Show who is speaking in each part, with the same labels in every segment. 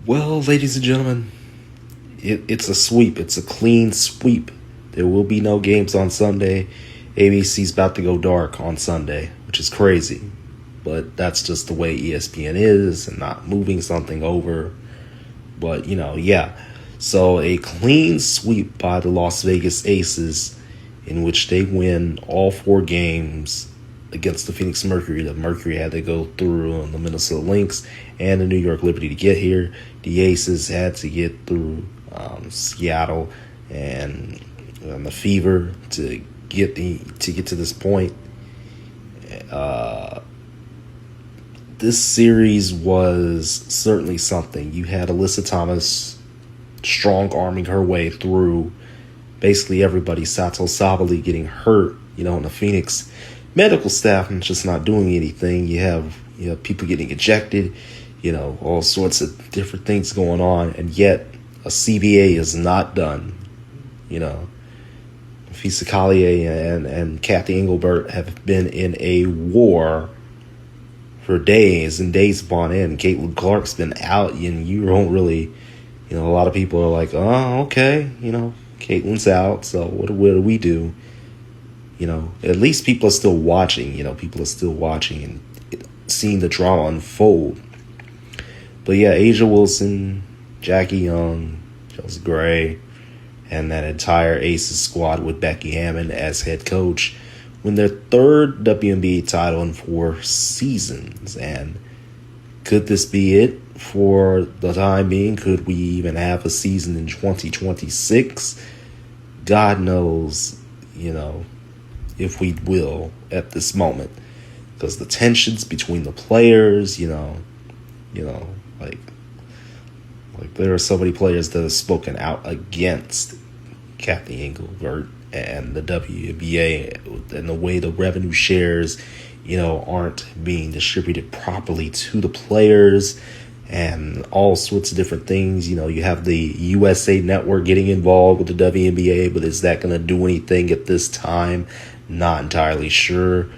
Speaker 1: Well, ladies and gentlemen, it's a sweep. It's a clean sweep. There will be no games on Sunday. ABC's about to go dark on Sunday, which is crazy. But that's just the way ESPN is and not moving something over. But, yeah. So a clean sweep by the Las Vegas Aces in which they win all 4 games against the Phoenix Mercury. The Mercury had to go through on the Minnesota Lynx and the New York Liberty to get here. The Aces had to get through Seattle and the Fever to get to this point. This series was certainly something. You had Alyssa Thomas strong arming her way through basically everybody. Sato Sabali getting hurt, in the Phoenix medical staff and just not doing anything. You have people getting ejected, all sorts of different things going on, and yet a CBA is not done. Fisa Collier and Kathy Engelbert have been in a war for days and days upon end. Caitlin Clark's been out, and you don't really, a lot of people are like, oh, okay, Caitlin's out, so what do we do? At least people are still watching. People are still watching and seeing the drama unfold. But yeah, Asia Wilson, Jackie Young, Chelsea Gray, and that entire Aces squad with Becky Hammond as head coach win their 3rd WNBA title in 4 seasons. And could this be it for the time being? Could we even have a season in 2026? God knows, if we will at this moment, because the tensions between the players, like there are so many players that have spoken out against Kathy Engelbert and the WNBA and the way the revenue shares, aren't being distributed properly to the players and all sorts of different things. You have the USA Network getting involved with the WNBA, but is that going to do anything at this time? Not entirely sure.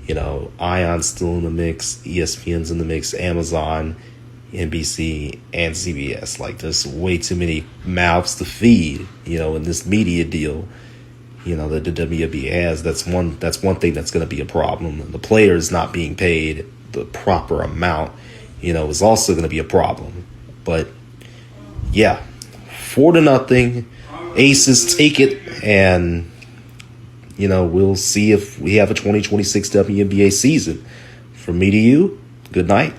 Speaker 1: Ion's still in the mix, ESPN's in the mix, Amazon, NBC, and CBS. Like, there's way too many mouths to feed, in this media deal, that the WNBA has. That's one thing that's going to be a problem. The players not being paid the proper amount, is also going to be a problem. But yeah, 4-0, Aces take it, and we'll see if we have a 2026 WNBA season. From me to you, good night.